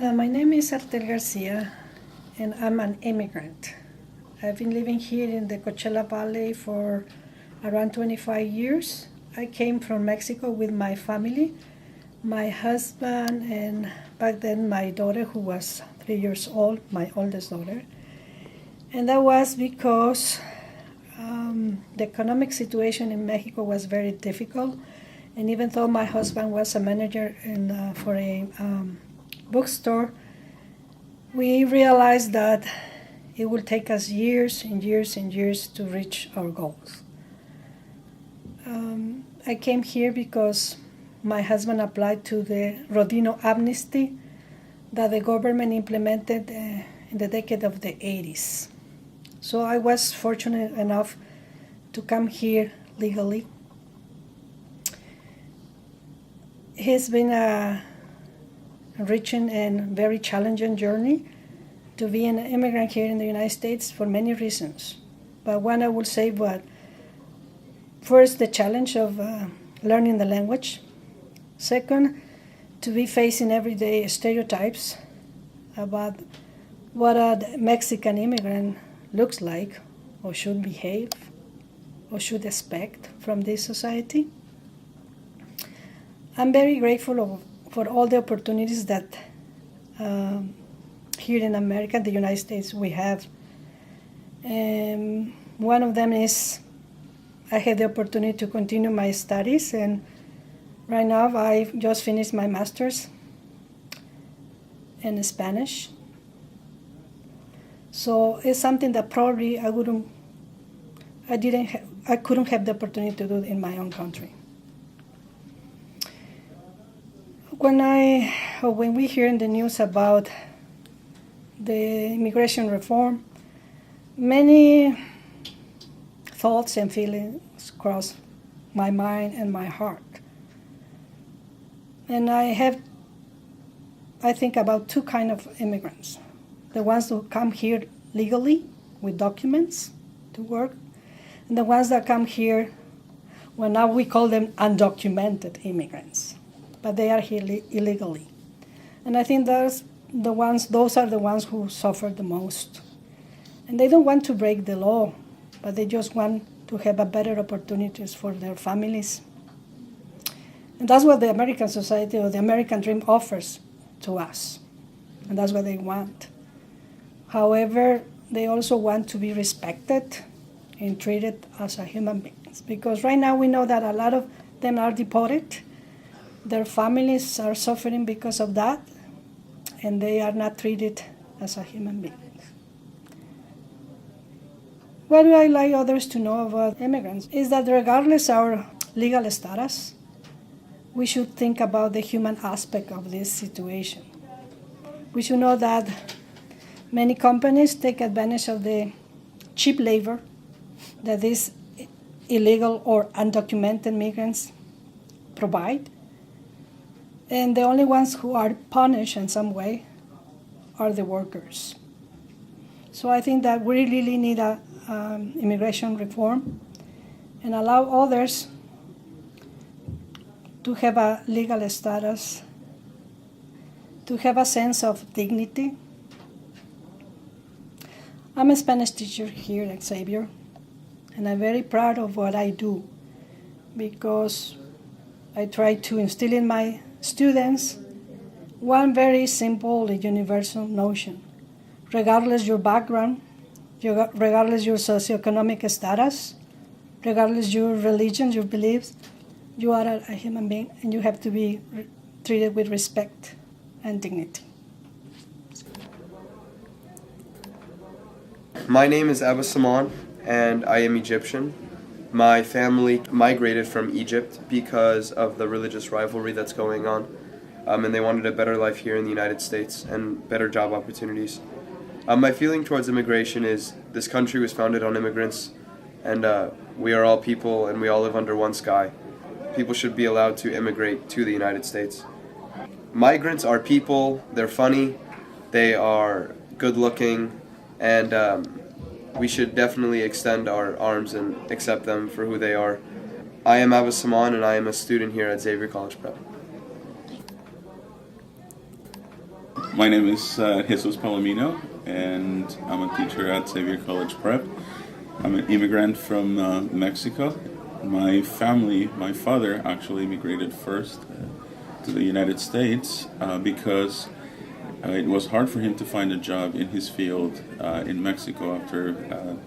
My name is Artel Garcia, and I'm an immigrant. I've been living here in the Coachella Valley for around 25 years. I came from Mexico with my family, my husband, and back then my daughter, who was 3 years old, my oldest daughter. And that was because the economic situation in Mexico was very difficult. And even though my husband was a manager for a bookstore, we realized that it will take us years and years and years to reach our goals. I came here because my husband applied to the Rodino amnesty that the government implemented in the decade of the 80s. So I was fortunate enough to come here legally. It's been a enriching and very challenging journey to be an immigrant here in the United States for many reasons. But one I will say, first, the challenge of learning the language. Second, to be facing everyday stereotypes about what a Mexican immigrant looks like or should behave or should expect from this society. I'm very grateful for all the opportunities that here in America, the United States, we have. One of them is I had the opportunity to continue my studies, and right now I just finished my master's in Spanish. So it's something that probably I couldn't have the opportunity to do in my own country. When we hear in the news about the immigration reform, many thoughts and feelings cross my mind and my heart. And I think about two kinds of immigrants. The ones who come here legally with documents to work, and the ones that come here, well, now we call them undocumented immigrants, but they are here illegally. And I think those are the ones who suffer the most. And they don't want to break the law, but they just want to have a better opportunities for their families. And that's what the American society or the American dream offers to us. And that's what they want. However, they also want to be respected and treated as a human beings. Because right now we know that a lot of them are deported. Their families are suffering because of that, and they are not treated as a human being. What do I like others to know about immigrants is that regardless of our legal status, we should think about the human aspect of this situation. We should know that many companies take advantage of the cheap labor that these illegal or undocumented migrants provide. And the only ones who are punished in some way are the workers. So I think that we really need a immigration reform and allow others to have a legal status, to have a sense of dignity. I'm a Spanish teacher here at Xavier, and I'm very proud of what I do because I try to instill in my students one very simple and universal notion. Regardless your background, regardless your socioeconomic status, regardless your religion, your beliefs, you are a human being and you have to be treated with respect and dignity. My name is Abba Saman, and I am Egyptian. My family migrated from Egypt because of the religious rivalry that's going on, and they wanted a better life here in the United States and better job opportunities. My feeling towards immigration is this country was founded on immigrants, and we are all people and we all live under one sky. People should be allowed to immigrate to the United States. Migrants are people, they're funny, they are good looking, and we should definitely extend our arms and accept them for who they are. I am Abba Saman, and I am a student here at Xavier College Prep. My name is Jesus Palomino, and I'm a teacher at Xavier College Prep. I'm an immigrant from Mexico. My family, my father actually immigrated first to the United States because it was hard for him to find a job in his field in Mexico after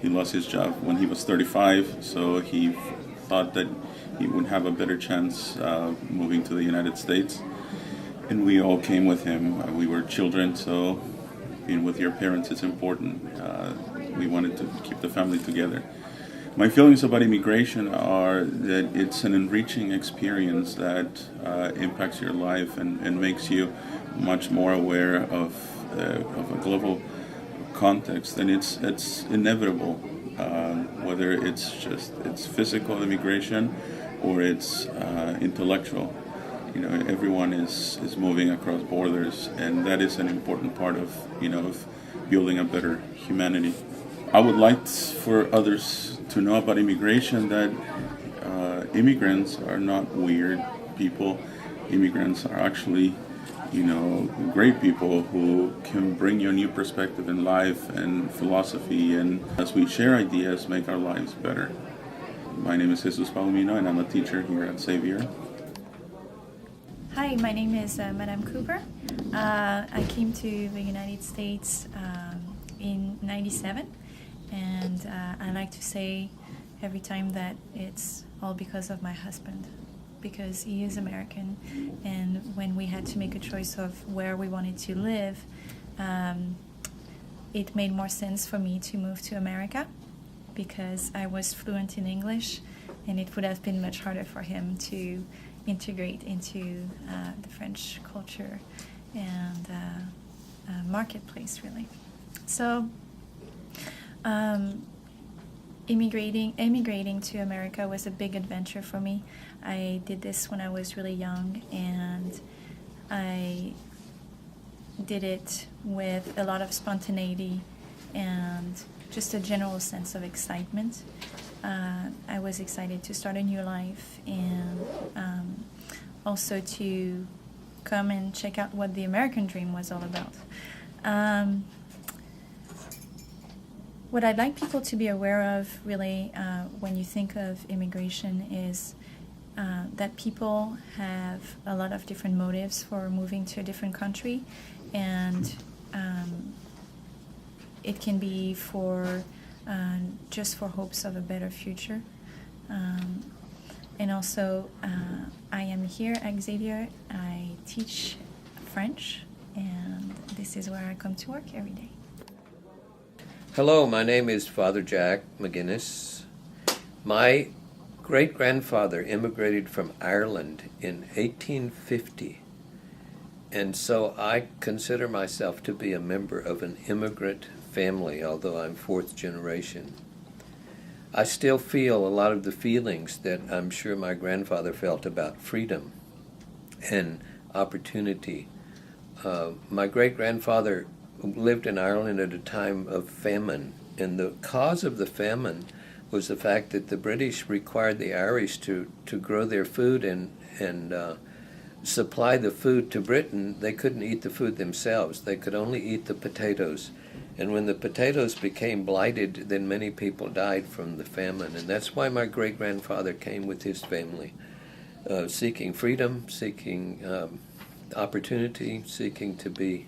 he lost his job when he was 35, so he thought that he would have a better chance moving to the United States. And we all came with him. We were children, so being with your parents is important. We wanted to keep the family together. My feelings about immigration are that it's an enriching experience that impacts your life and makes you much more aware of a global context, and it's inevitable, whether it's physical immigration or it's intellectual. You know, everyone is moving across borders, and that is an important part of of building a better humanity. I would like for others to know about immigration that immigrants are not weird people. Immigrants are actually, great people who can bring you a new perspective in life and philosophy, and as we share ideas, make our lives better. My name is Jesus Palomino, and I'm a teacher here at Xavier. Hi, my name is Madame Cooper. I came to the United States in '97, and I like to say every time that it's all because of my husband, because he is American, and when we had to make a choice of where we wanted to live, it made more sense for me to move to America because I was fluent in English, and it would have been much harder for him to integrate into the French culture and marketplace, really. So immigrating to America was a big adventure for me. I did this when I was really young, and I did it with a lot of spontaneity and just a general sense of excitement. I was excited to start a new life and also to come and check out what the American dream was all about. What I'd like people to be aware of, really, when you think of immigration is that people have a lot of different motives for moving to a different country, and it can be for just for hopes of a better future. And also, I am here at Xavier. I teach French, and this is where I come to work every day. Hello, my name is Father Jack McGinnis. My great-grandfather immigrated from Ireland in 1850, and so I consider myself to be a member of an immigrant family, although I'm fourth generation. I still feel a lot of the feelings that I'm sure my grandfather felt about freedom and opportunity. My great-grandfather lived in Ireland at a time of famine, and the cause of the famine was the fact that the British required the Irish to grow their food and supply the food to Britain. They couldn't eat the food themselves. They could only eat the potatoes. And when the potatoes became blighted, then many people died from the famine. And that's why my great-grandfather came with his family, seeking freedom, seeking opportunity, seeking to be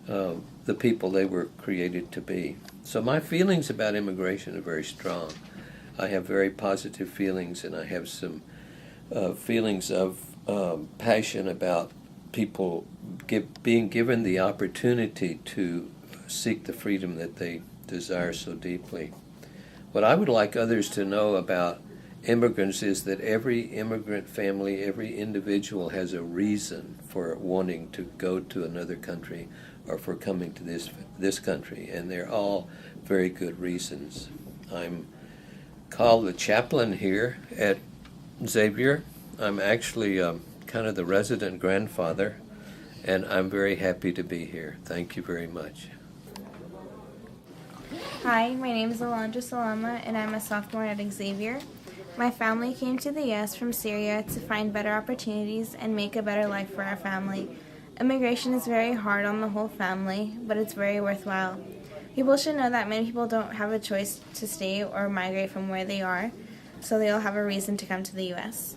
the people they were created to be. So my feelings about immigration are very strong. I have very positive feelings, and I have some feelings of passion about people being given the opportunity to seek the freedom that they desire so deeply. What I would like others to know about immigrants is that every immigrant family, every individual has a reason for wanting to go to another country or for coming to this country, and they're all very good reasons. I'm called the chaplain here at Xavier. I'm actually kind of the resident grandfather, and I'm very happy to be here. Thank you very much. Hi, my name is Alondra Salama, and I'm a sophomore at Xavier. My family came to the U.S. from Syria to find better opportunities and make a better life for our family. Immigration is very hard on the whole family, but it's very worthwhile. People should know that many people don't have a choice to stay or migrate from where they are, so they'll have a reason to come to the U.S.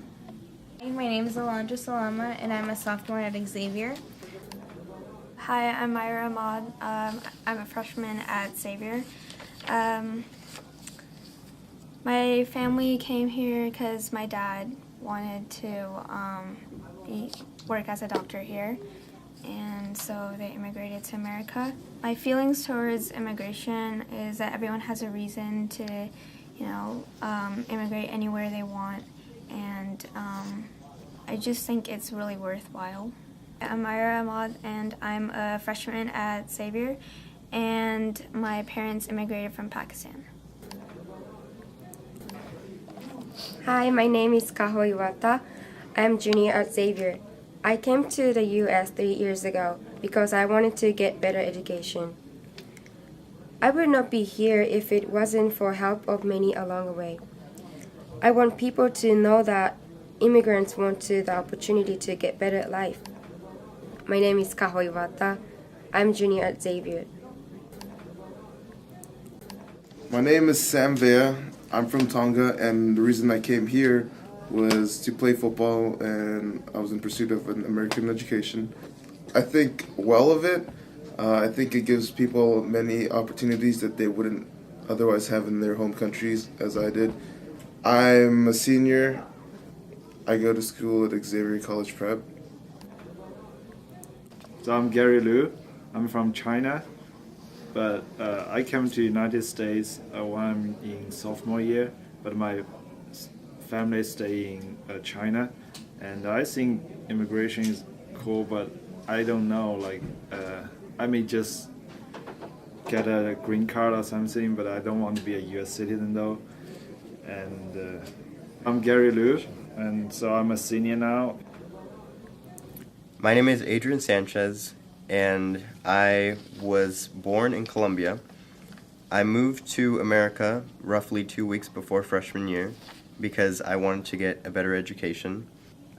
My name is Alondra Salama, and I'm a sophomore at Xavier. Hi, I'm Myra Ahmad. I'm a freshman at Xavier. My family came here because my dad wanted to work as a doctor here, and so they immigrated to America. My feelings towards immigration is that everyone has a reason to, immigrate anywhere they want, and I just think it's really worthwhile. I'm Myra Ahmad, and I'm a freshman at Xavier, and my parents immigrated from Pakistan. Hi, my name is Kaho Iwata. I'm junior at Xavier. I came to the U.S. 3 years ago because I wanted to get better education. I would not be here if it wasn't for help of many along the way. I want people to know that immigrants want the opportunity to get better at life. My name is Kaho Iwata. I'm junior at Xavier. My name is Sam Vea. I'm from Tonga, and the reason I came here was to play football, and I was in pursuit of an American education. I think well of it. I think it gives people many opportunities that they wouldn't otherwise have in their home countries, as I did. I'm a senior. I go to school at Xavier College Prep. So I'm Gary Liu. I'm from China, but I came to United States when I'm in sophomore year, but my family stay in China, and I think immigration is cool, but I don't know, I may just get a green card or something, but I don't want to be a US citizen though. And I'm Gary Liu, and so I'm a senior now. My name is Adrian Sanchez, and I was born in Colombia. I moved to America roughly 2 weeks before freshman year because I wanted to get a better education.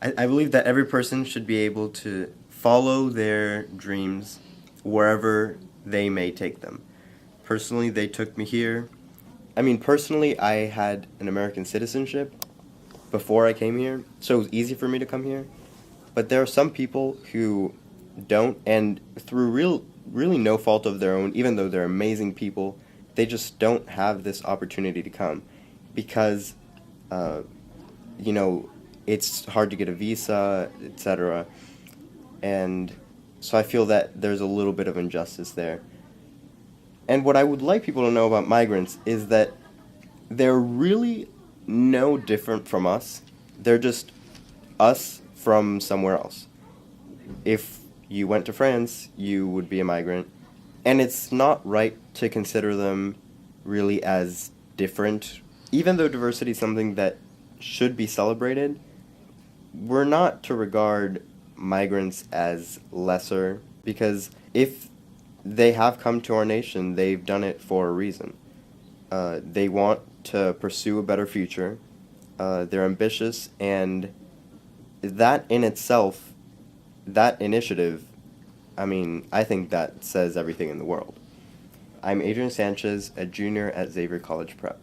I believe that every person should be able to follow their dreams wherever they may take them. Personally, they took me here. Personally, I had an American citizenship before I came here, so it was easy for me to come here. But there are some people who don't, and through really no fault of their own, even though they're amazing people, they just don't have this opportunity to come because, it's hard to get a visa, etc. And so I feel that there's a little bit of injustice there. And what I would like people to know about migrants is that they're really no different from us. They're just us from somewhere else. If you went to France, you would be a migrant. And it's not right to consider them really as different. Even though diversity is something that should be celebrated, we're not to regard migrants as lesser, because if they have come to our nation, they've done it for a reason. They want to pursue a better future. They're ambitious, and that in itself, that initiative, I think that says everything in the world. I'm Adrian Sanchez, a junior at Xavier College Prep.